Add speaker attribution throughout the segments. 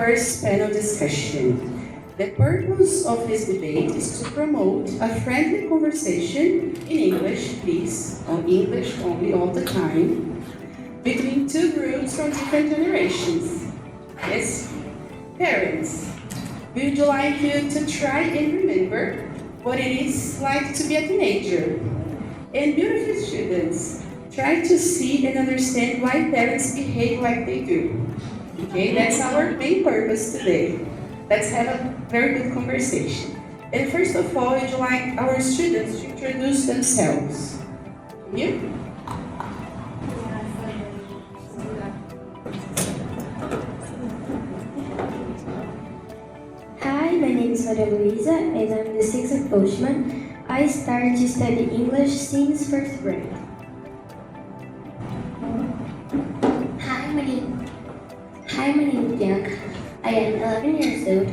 Speaker 1: first panel discussion. The purpose of this debate is to promote a friendly conversation in English, please, on English only all the time, between two groups from different generations. Yes, parents, we would like you to try and remember what it is like to be a teenager. And beautiful students, try to see and understand why parents behave like they do. Okay, that's our main purpose today. Let's have a very good conversation. And first of all, we'd like our students to introduce themselves. You?
Speaker 2: Hi, my name is Maria Luisa and I'm the 6th at Oshiman. I started to study English since first grade. Hi, my name is Bianca. I am 11 years old.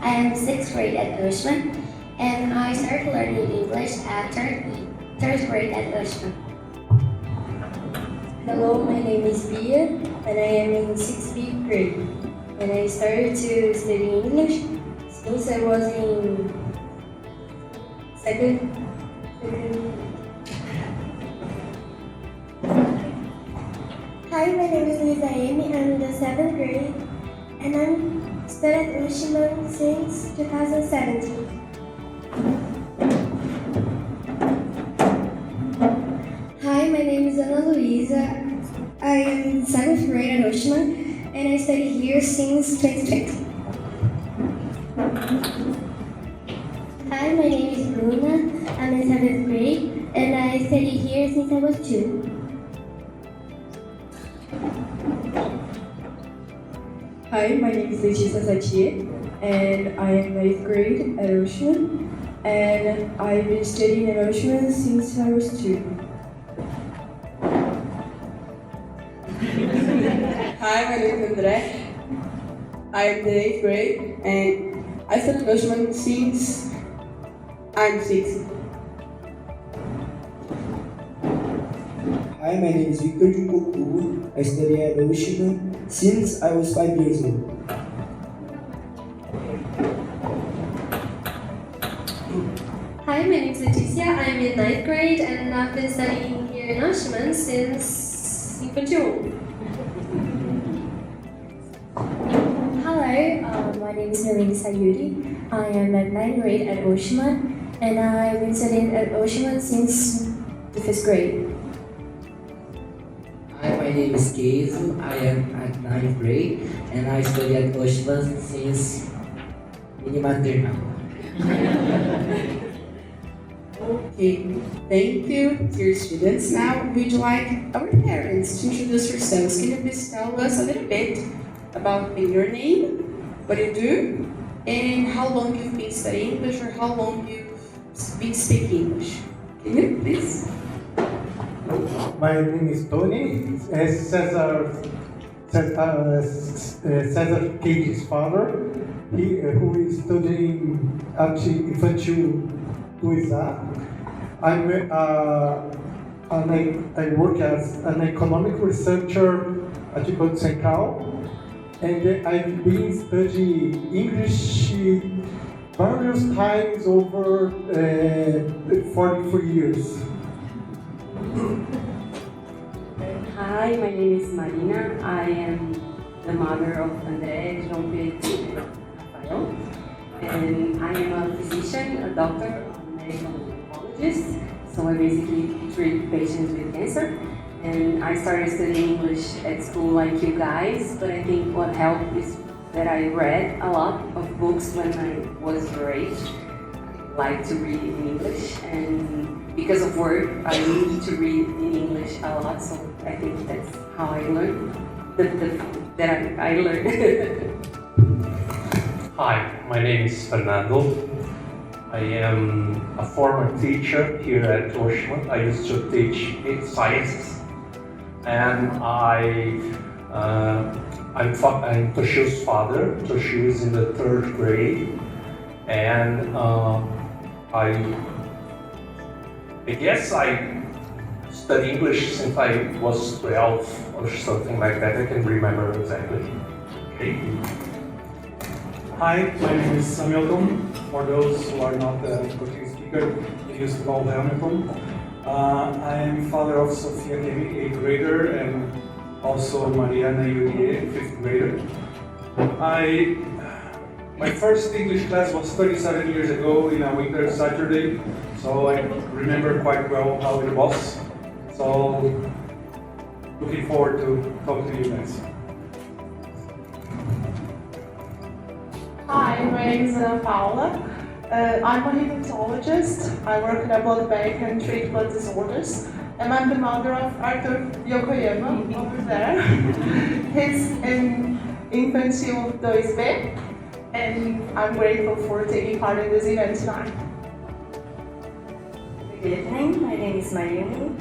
Speaker 2: I am 6th grade at Oshiman and I started learning English after 3rd grade at Oshiman. Hello, my name is Bia and I am in 6th grade. And I started to study English since I was in second. Hi, my name is Lisa Amy. I'm in the 7th grade, and I'm studying at Oshiman since 2017. Hi, my name is Ana Luisa. I am in 7th grade at Oshiman. And I study here since 2020. Hi, my name is Bruna. I'm in 7th grade and I study here since I was 2.
Speaker 3: Hi, my name is Letícia Satie and I am 8th grade at Oshiman and I've been studying at Oshiman since I was 2.
Speaker 4: Hi, my name is André. I am in the 8th grade and I study Oshiman since I'm 6.
Speaker 5: Hi, my name is Victor Junkoku. I study at Oshiman since I was 5 years old.
Speaker 6: Hi, my name is Leticia. I'm in 9th grade and I've been studying here in Oshiman since infantil.
Speaker 2: Hello, my name is Melanie Sayuri. I am at 9th grade at Oshiman and I've been studying at Oshiman since the 5th grade.
Speaker 7: Hi, my name is Keizo. I am at 9th grade and I study at Oshiman since mini-maternal.
Speaker 1: Okay, thank you, dear students. Now, we'd like our parents to introduce yourselves. Can you please tell us a little bit about your name, what you do, and how long you've been studying English or how long you've been speaking English? Can you please?
Speaker 8: My name is Tony. Cesar Cage's father, who is studying at infantil 2A. I work as an economic researcher at Banco Central, and I've been studying English various times over 43 years.
Speaker 9: Hi, my name is Marina. I am the mother of André, João Pedro, and Rafael. And I am a physician, a doctor, a medical oncologist. So I basically treat patients with cancer. And I started studying English at school like you guys, but I think what helped is that I read a lot of books when I was your age. I like to read in English, and because of work, I need to read in English a lot, so I think that's how I learned, that I learned.
Speaker 10: Hi, my name is Fernando. I am a former teacher here at Oshiman. I used to teach sciences, and I'm Toshio's father. Toshio is in the 3rd grade, and I guess I studied English since I was 12 or something like that. I can remember exactly. Thank you. Hi, my name is Hamilton. For those who are not Portuguese speaker, we used to call Hamilton. I am father of Sofia Kemi, 8th grader, and also Mariana Yurie, 5th grader. My first English class was 37 years ago in a winter Saturday, so I remember quite well how it was. So, looking forward to talking to you guys.
Speaker 11: Hi, my name is Paula. I'm a hematologist. I work in a blood bank and treat blood disorders. And I'm the mother of Arthur Yokoyama over there. He's in Infantil 2B, and I'm grateful for taking part in this event tonight.
Speaker 12: Good evening, my name is Mayumi.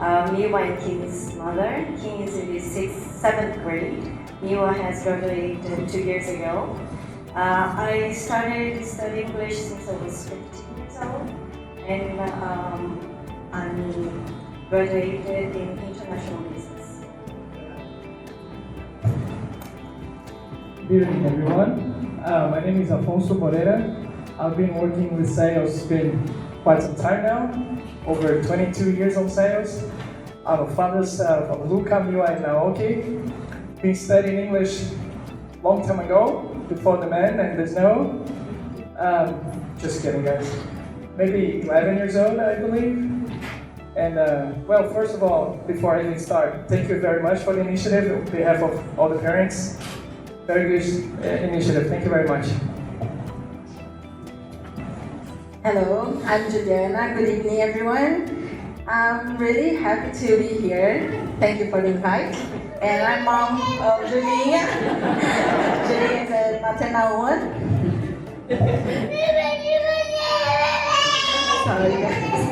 Speaker 12: Miwa and King's mother. King is in the 7th grade. Miwa has graduated 2 years ago. I started studying English since I was 15 years old, and I'm graduated in international business.
Speaker 13: Good evening, everyone. My name is Afonso Moreira. I've been working with sales quite some time now, over 22 years on sales. I'm a father from Luca, Miwa, and Naoki. Been studying English long time ago, before the man and the snow. Just kidding, guys. Maybe 11 years old, I believe. And well, first of all, before I even start, thank you very much for the initiative on behalf of all the parents. Very good initiative. Thank you very much.
Speaker 14: Hello, I'm Juliana. Good evening, everyone. I'm really happy to be here. Thank you for the invite. And I'm mom of Julia. Julia is a maternal one. Sorry, guys.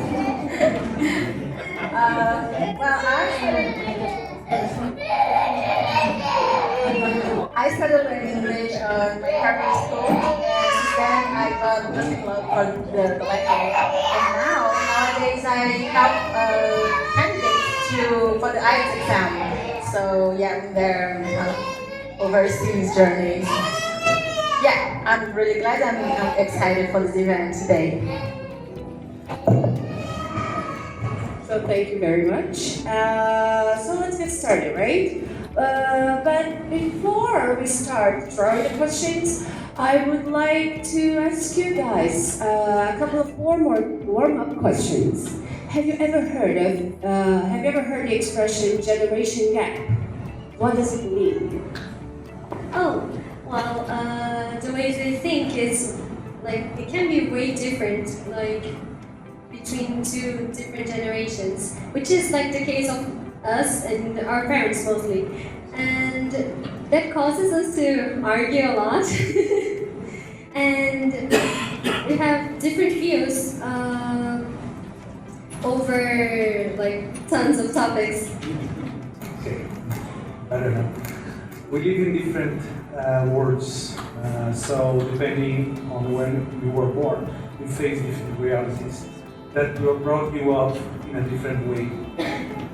Speaker 14: I started learning English in my primary school, and since then I got deep love for the language. And nowadays I help candidates for the IELTS exam. So yeah, I'm there overseas journeys. Yeah, I'm really glad I'm excited for this event today.
Speaker 1: So thank you very much. So let's get started, right? But before we start throwing the questions, I would like to ask you guys a couple of warm-up questions. Have you ever heard the expression generation gap? What does it mean?
Speaker 6: Oh, well, the way they think is like it can be way different, like between two different generations, which is like the case of us and our parents mostly, and that causes us to argue a lot, and we have different views over like tons of topics.
Speaker 10: Okay, I don't know. We live in different worlds, so depending on when you were born, you face different realities that brought you up in a different way.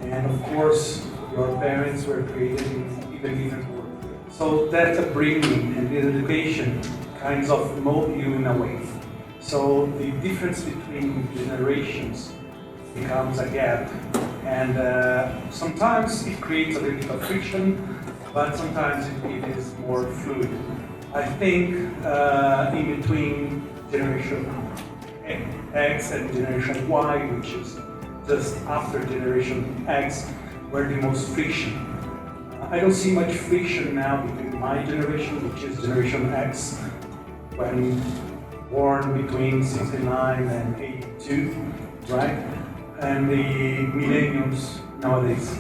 Speaker 10: And of course, your parents were created in even different world. So that upbringing and the education kinds of mold you in a way. So the difference between generations becomes a gap, and sometimes it creates a little bit of friction, but sometimes it is more fluid. I think in between generation X and generation Y, which is just after generation X, where the most friction. I don't see much friction now between my generation, which is generation X, when born between 69 and 82, right? And the millennials nowadays.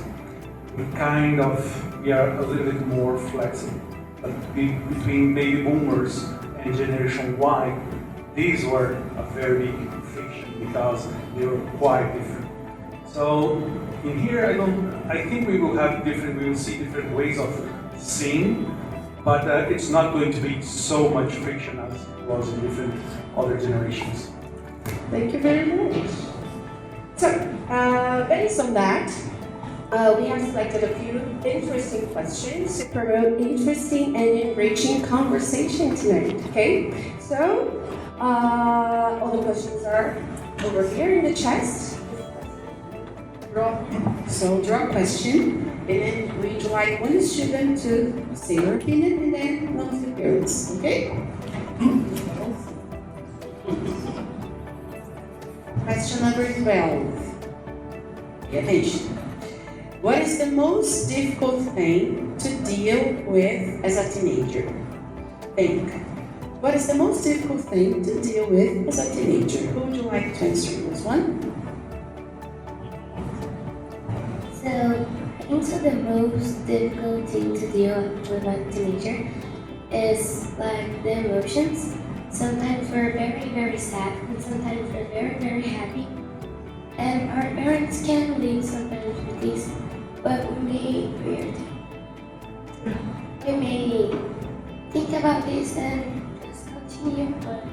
Speaker 10: We are a little bit more flexible. But between baby boomers and generation Y, these were a very big friction because they were quite different. So in here, I think we will see different ways of seeing, but it's not going to be so much friction as it was in different other generations.
Speaker 1: Thank you very much. So, based on that, We have selected a few interesting questions to promote interesting and enriching conversation tonight, okay? So, all the questions are over here in the chest. Draw a question, and then we'd like one student to say their opinion, and then one of the parents, okay? Question number 12. Pay attention. What is the most difficult thing to deal with as a teenager? Think. What is the most difficult thing to deal with as a teenager? Who would you like to answer this one?
Speaker 2: So, I think so the most difficult thing to deal with a teenager is like the emotions. Sometimes we're very, very sad, and sometimes we're very, very happy. And our parents can lead sometimes with this, but we may think about this and just continue, but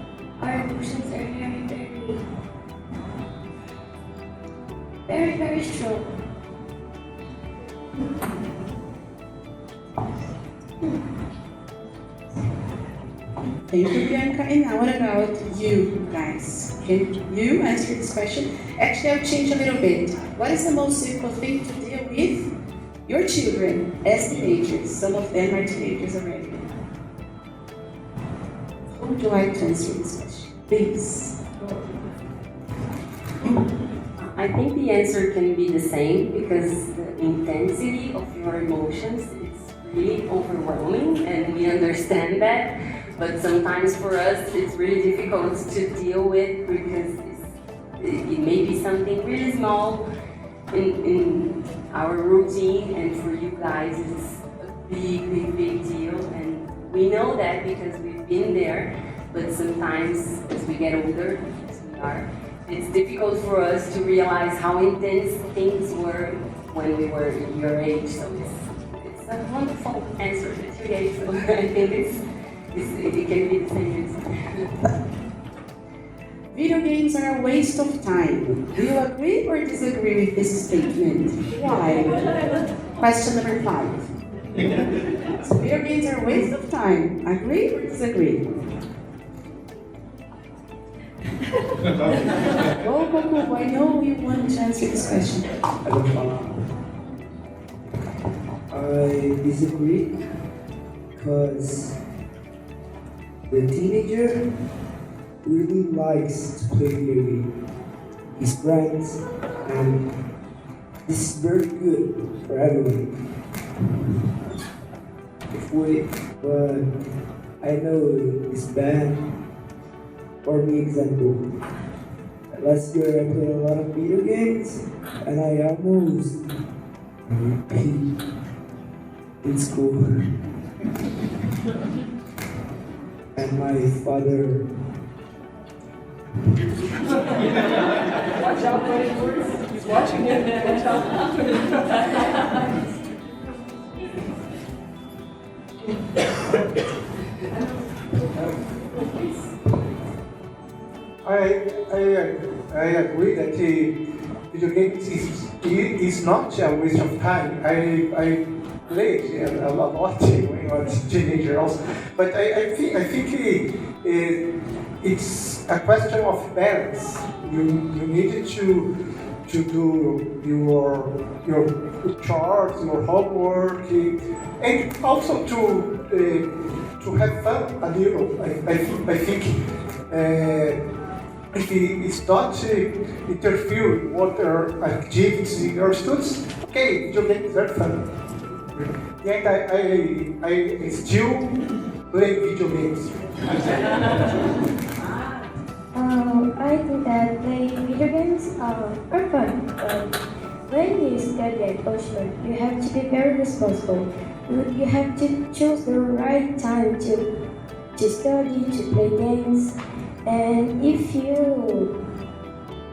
Speaker 2: our emotions are very, very strong.
Speaker 1: Thank you, Bianca. And now what about you guys? Can you answer this question? Actually, I'll change a little bit. What is the most difficult thing to deal with your children as teenagers? Some of them are teenagers already. Who would you like to answer this question? Please.
Speaker 9: I think the answer can be the same because the intensity of your emotions is really overwhelming and we understand that. But sometimes for us it's really difficult to deal with because it may be something really small in our routine, and for you guys it's a big deal, and we know that because we've been there. But sometimes as we get older, as we are, it's difficult for us to realize how intense things were when we were in your age. So it's a wonderful answer that you gave. So I think it can be the same answer.
Speaker 1: Video games are a waste of time. Do you agree or disagree with this statement? Why? Question number 5. So video games are a waste of time. Agree or disagree? Go, I know you want to answer this question.
Speaker 5: I disagree because the teenager really likes to play video game. His friends, and this is very good for everyone. But I know it's bad. For me, example, last year I played a lot of video games and I almost peed in school. And my father.
Speaker 13: Watch out, buddy, please. He's watching you. Watch out.
Speaker 8: I agree that video games is not a waste of time. I played a lot when I was a teenager also, but I think it's a question of balance. You need to do your chores, your homework, and also to have fun a little. I think. If it's not interfere with their activities in your studies, okay, video games are fun. And I still play video games.
Speaker 2: I think that playing video games are fun. When you study at Oshiman, you have to be very responsible. You have to choose the right time to study, to play games. And if you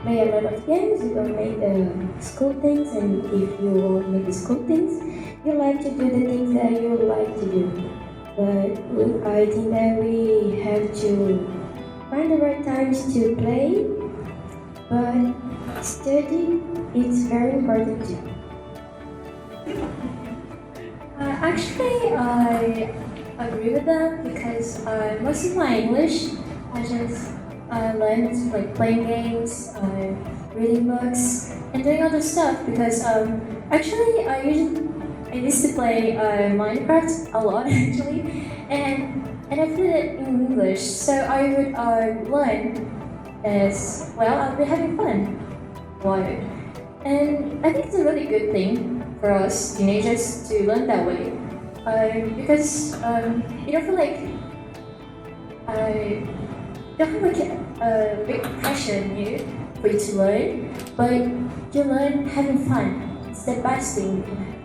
Speaker 2: play a lot of games, you don't make the school things, and if you won't make the school things, you like to do the things that you like to do. But I think that we have to find the right times to play, but study is very important too.
Speaker 6: Actually, I agree with them because most of my English I just learned like playing games, reading books, and doing other stuff. Because actually, I used to play Minecraft a lot actually, and I played it in English, so I would learn as well. I'll be having fun. Why? And I think it's a really good thing for us teenagers to learn that way, because you don't feel like you don't have like a big pressure in you for you to learn, but you learn having fun. It's the best thing you can have.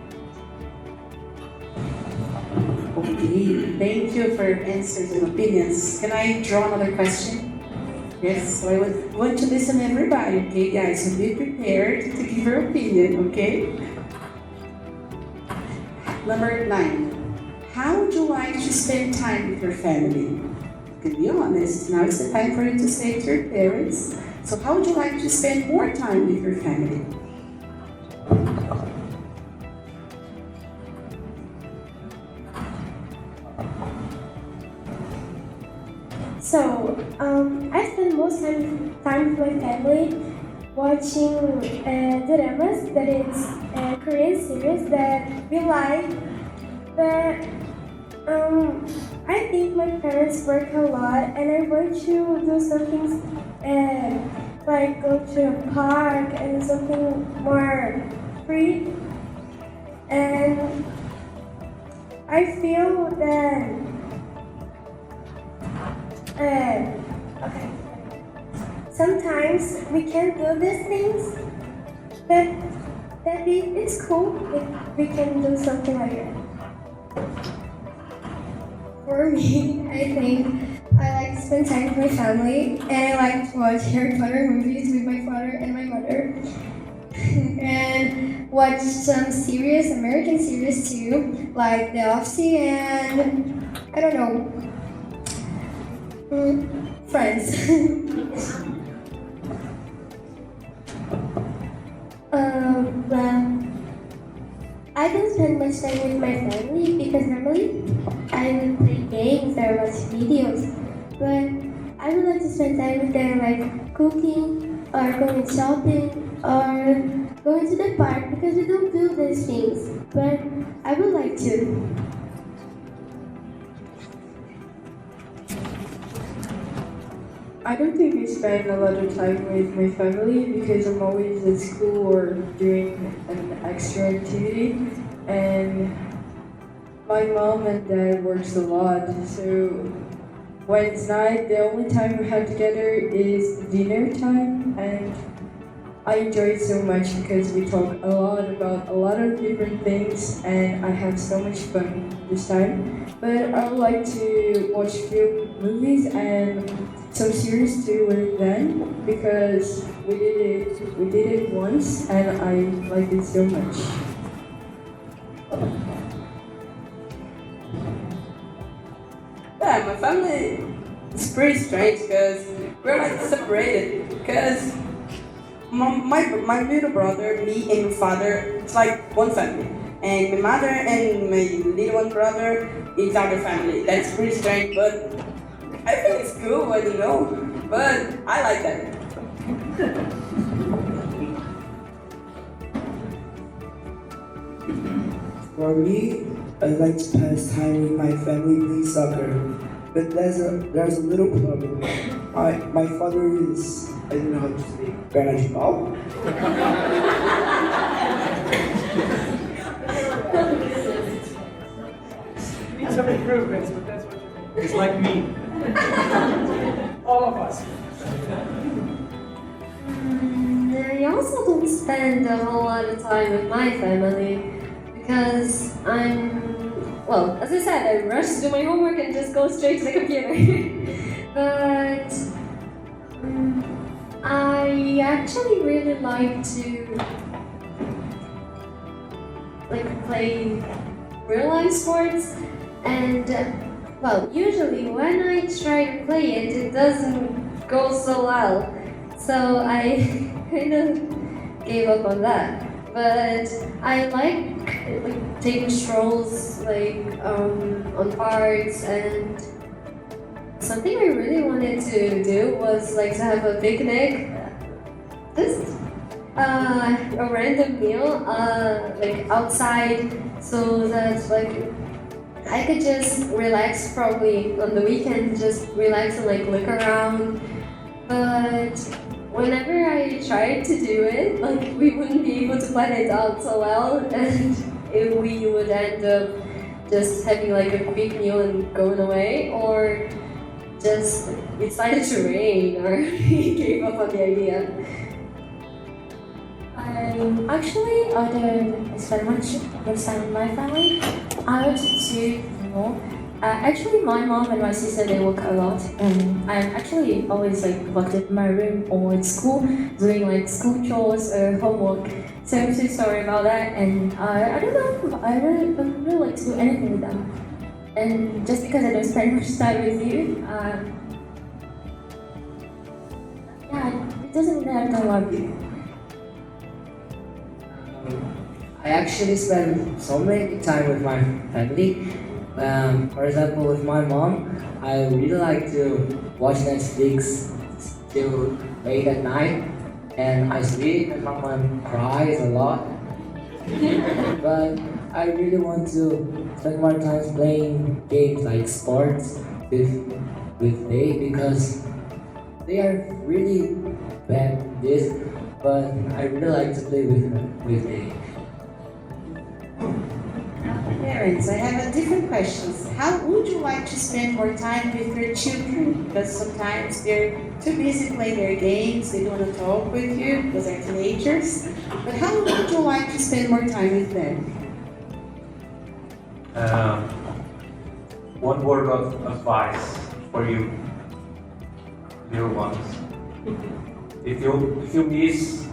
Speaker 1: Okay, thank you for your answers and opinions. Can I draw another question? Yes, so I would want to listen to everybody, okay guys? So be prepared to give your opinion, okay? Number 9. How would you like to spend time with your family? You can be honest, now is the time for you to say to your parents. So how would you like to spend more time with your family?
Speaker 15: So, I spend most time with my family watching dramas, that is Korean series that we like. But I think my parents work a lot, and I want to do something like go to a park and something more free. And I feel that okay. Sometimes we can do these things, but it's cool if we can do something like that.
Speaker 16: For me, I think I like to spend time with my family, and I like to watch Harry Potter movies with my father and my mother, and watch some series, American series too, like The Office and I don't know. Friends.
Speaker 15: Well, I don't spend much time with my family because normally I would play games or watch videos. But I would like to spend time with them, like cooking or going shopping or going to the park, because we don't do these things. But I would like to.
Speaker 3: I don't think I spend a lot of time with my family because I'm always at school or doing an extra activity, and my mom and dad works a lot, so when it's night, the only time we have together is dinner time, and I enjoy it so much because we talk a lot about a lot of different things, and I have so much fun this time. But I would like to watch few movies and some series too with them, because we did it once and I liked it so much.
Speaker 4: Yeah, my family is pretty strange because we're like separated. Because my little brother, me and my father, it's like one family. And my mother and my little one brother is other family. That's pretty strange, but I think it's cool, I don't know. But I like that.
Speaker 5: For me, I like to pass time with my family playing soccer. But there's a little problem. My father is, I don't know how to say, organizado.
Speaker 13: Need some improvements, but that's what you think. It's like me. All of us.
Speaker 6: I also don't spend a whole lot of time with my family because well, as I said, I rush to do my homework and just go straight to the computer. But I actually really like to play real life sports, and well, usually when I try to play it, it doesn't go so well. So I kind of gave up on that. but I like taking strolls on parks, and something I really wanted to do was to have a picnic, just a random meal outside, so that I could just relax, probably on the weekend, just relax and look around. But whenever I tried to do it, we wouldn't be able to plan it out so well, and we would end up just having a quick meal and going away, or just it started to rain, or we gave up on the idea.
Speaker 17: Actually, I don't spend much time with my family. I wanted to more. Actually, my mom and my sister, they work a lot, and I'm actually always locked in my room or at school doing school chores or homework. So I'm so sorry about that, and I don't know, I don't really like to do anything with them. And just because I don't spend much time with you, it doesn't mean I don't love you.
Speaker 7: I actually spend so many time with my family. For example, with my mom, I really like to watch Netflix till late at night, and I sleep, and my mom cries a lot. But I really want to spend more time playing games like sports with they, because they are really bad at this, but I really like to play with they.
Speaker 1: Parents, I have a different questions. How would you like to spend more time with your children? Because sometimes they're too busy playing their games, they don't want to talk with you because they're teenagers. But how would you like to spend more time with them?
Speaker 10: One word of advice for you, dear ones. If you miss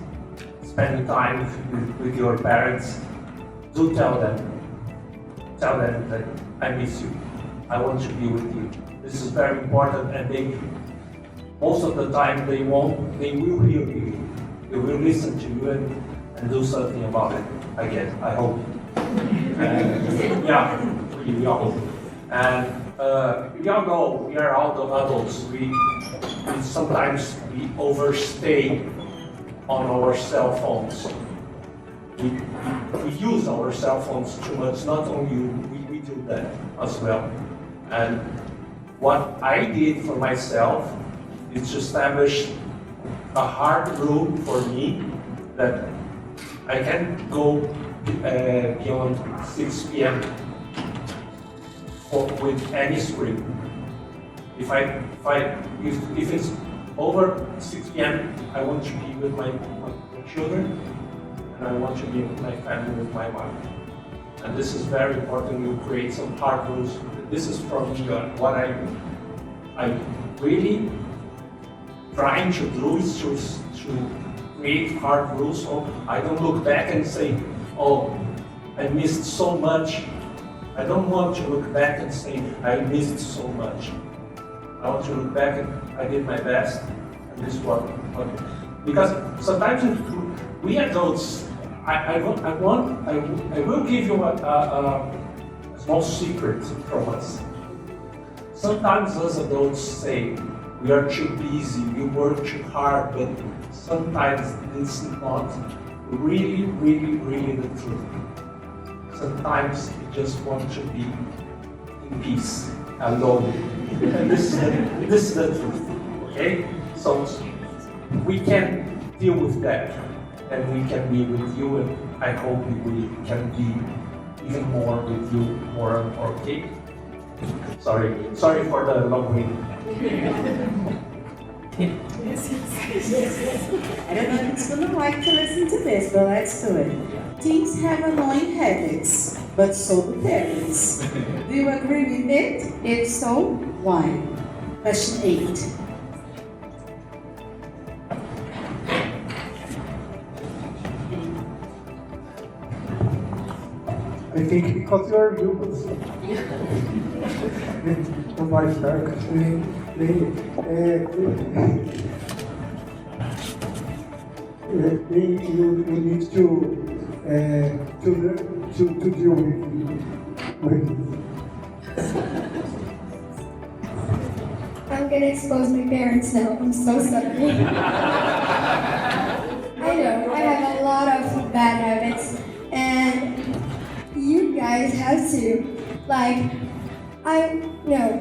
Speaker 10: spending time with your parents, do tell them. Tell them that I miss you. I want to be with you. This is very important, and most of the time they will hear you. They will listen to you and do something about it. I hope. We all hope. And we all know we are all the adults. We sometimes overstay on our cell phones. We use our cell phones too much. Not only you, we do that as well. And what I did for myself is to establish a hard rule for me that I can't go beyond 6 p.m. with any screen. If it's over 6 p.m., I want to be with my children, and I want to be with my family, with my wife. And this is very important. You create some hard rules. This is from what I'm really trying to do is to create hard rules so I don't look back and say, oh, I missed so much. I don't want to look back and say, I missed so much. I want to look back and I did my best, and this is what because sometimes we adults, I will give you a small secret from us. Sometimes us adults say we are too busy, we work too hard, but sometimes it's not really the truth. Sometimes we just want to be in peace, alone. And this is the truth, okay? So we can deal with that, and we can be with you, and I hope we can be even more with you, more and more, okay? Sorry for the long reading.
Speaker 1: I don't know if it's gonna like to listen to this, but let's do it. Teens have annoying habits, but so do parents. Do you agree with it? If so, why? Question 8.
Speaker 8: I think because you are humans. No mais tarde, you need to to deal with it.
Speaker 16: I'm gonna expose my parents now. I'm so sorry. I know, I have a lot of bad habits, and you guys have to. Like, I know,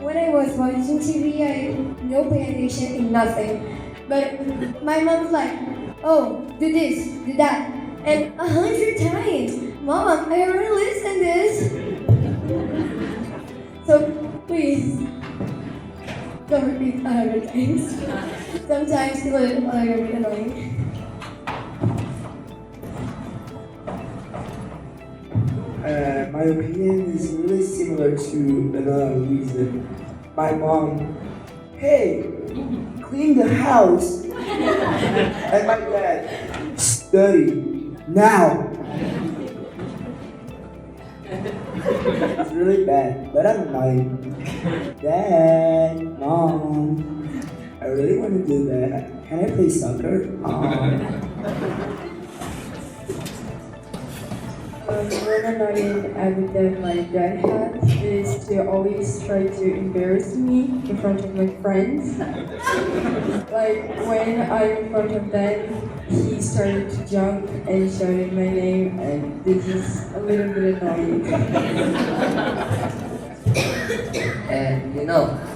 Speaker 16: when I was watching TV, I no pay attention in nothing. But my mom's like, oh, do this, do that. And 100 times, Mom, I already listened this. So please, don't repeat 100 times. Sometimes it's a little bit annoying.
Speaker 5: My opinion is really similar to another reason. My mom, hey, clean the house. And my dad, study now. It's really bad, but I'm like, Dad, Mom, I really want to do that. Can I play soccer?
Speaker 3: One annoying habit that my dad has is to always try to embarrass me in front of my friends. Like when I'm in front of them, he started to jump and shouted my name, and this is a little bit annoying.
Speaker 7: And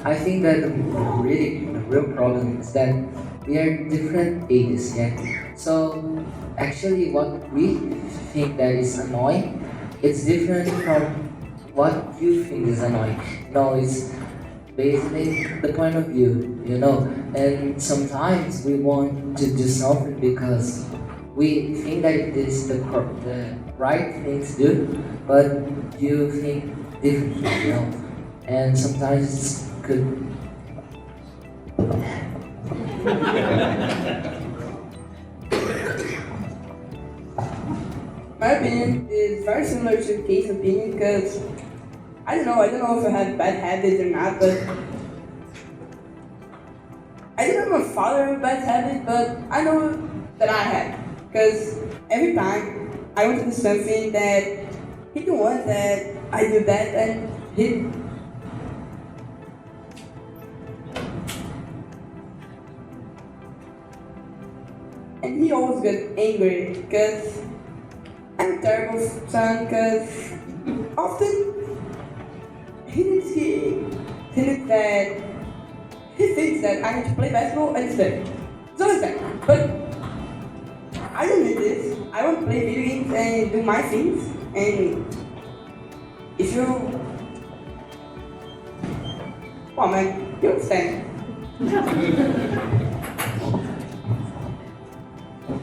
Speaker 7: I think that the real problem is that we are different ages, yeah. So actually, what we think that is annoying, it's different from what you think is annoying. It's basically the point of view, And sometimes we want to do something because we think that it is the right thing to do, but you think differently, And sometimes it's good.
Speaker 4: My opinion is very similar to Kate's opinion because I don't know if I have bad habits or not, but I don't know if my father has a bad habit, but I know that I have because every time I want to do something that he don't want that I do that, and he always gets angry because I'm a terrible son because often he thinks that I need to play basketball and study. It's always that. But I don't need this. I want to play video games and do my things. And if you... Come on, man. You understand.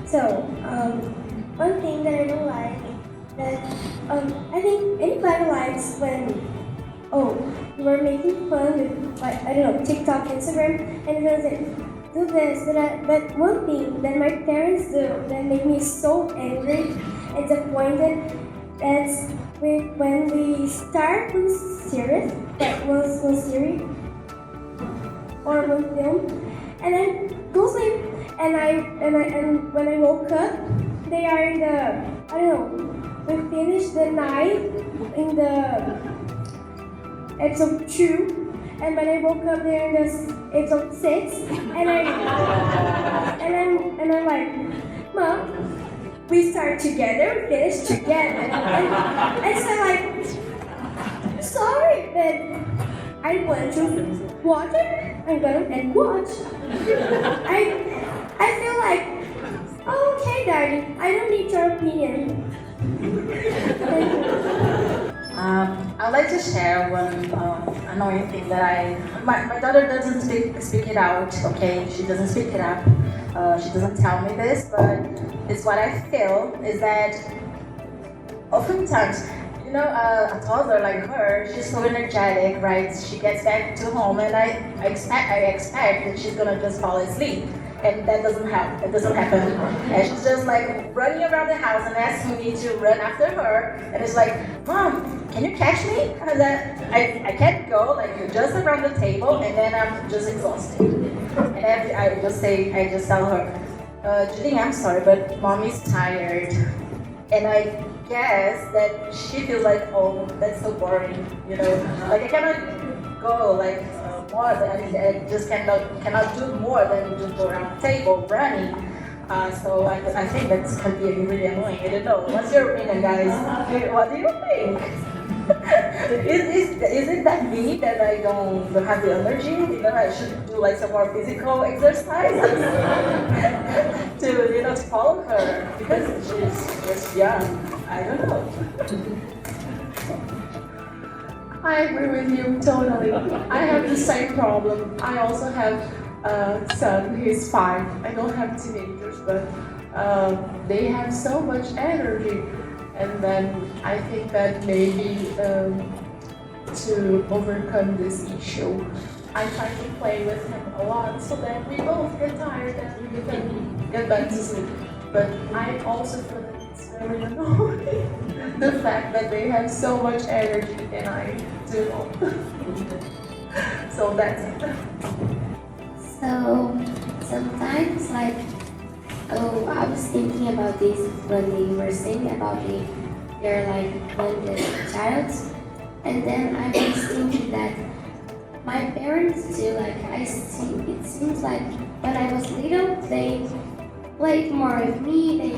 Speaker 15: So, one thing that I don't like that I think anybody likes when we're making fun with TikTok, Instagram, and they'll say do this, do that. But one thing that my parents do that make me so angry and disappointed is when we start one series, one series or one film, and then go sleep. And when I woke up, they are in the, we finished the night in the episode 2, and when I woke up, they're in the episode 6, and I'm like, Mom, we start together, we finish together, and so I'm like, sorry, but I want to watch it. I'm gonna and watch. I feel like, okay, Daddy, I don't need your opinion.
Speaker 14: I'd like to share one annoying thing that my daughter doesn't speak it out, okay? She doesn't speak it up. She doesn't tell me this, but it's what I feel is that oftentimes, a toddler like her, she's so energetic, right? She gets back to home and I expect that she's gonna just fall asleep. And that doesn't happen. It doesn't happen. And she's just like running around the house and asking me to run after her. And it's like, Mom, can you catch me? And then I can't go, like just around the table, and then I'm just exhausted. And I just tell her, Julie, I'm sorry, but Mom is tired. and I guess that she feels like, oh, that's so boring, you know. Like I cannot go like more than I just cannot do more than just go around the table running. So I think that's can be really annoying. I don't know. What's your opinion, guys? What do you think? Is it that me that I don't have the energy? You know, I should do like some more physical exercises to follow her because she's just young. I don't know.
Speaker 11: I agree with you totally. I have the same problem. I also have a son, he's 5. I don't have teenagers, but they have so much energy. And then I think that maybe to overcome this issue, I try to play with him a lot so that we both get tired and we can get back to sleep. But I also feel that it's very annoying, the fact that they have so much energy and I don't. So that's it.
Speaker 2: So sometimes I was thinking about this when they were saying about they're like blended child, and then I was thinking that my parents too. It seems like when I was little, they played more with me. They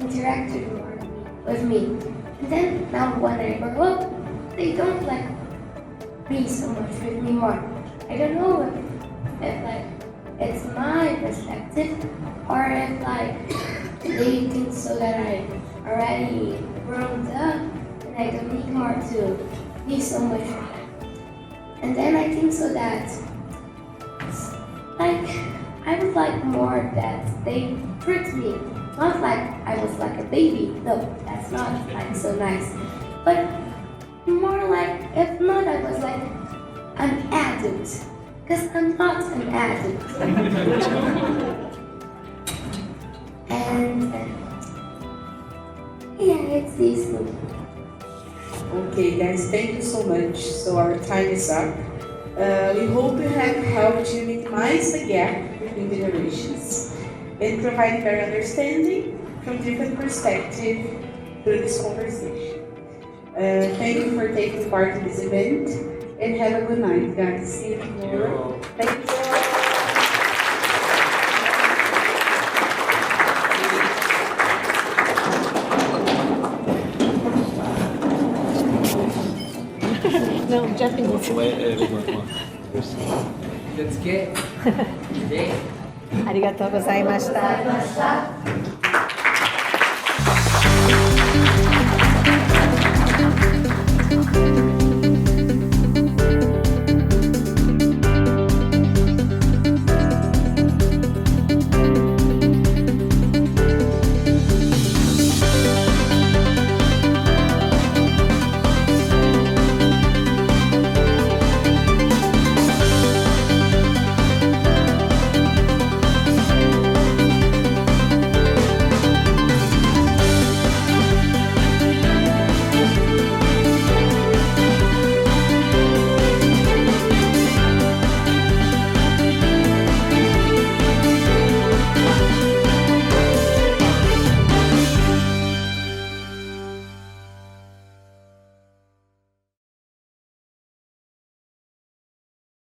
Speaker 2: interacted more with me, and then now when I grow up, they don't be so much with me more. I don't know if it's my perspective, or if they think so that I already grown up and I don't need more to be so much with them. And then I think so that I would like more that they treat me not like I was like a baby. No, that's not so nice. But more like if not I was like an adult. Because I'm not an adult. And yeah, it's this.
Speaker 1: Okay, guys, thank you so much. So our time is up. We hope we have helped you minimize the gap between generations and provide better understanding from different perspectives through this conversation. Thank you for taking part in this event. And have a good night, guys. See you tomorrow. Thank you so much.
Speaker 18: No, Japanese.
Speaker 7: Let's get.
Speaker 18: ありがとうございました。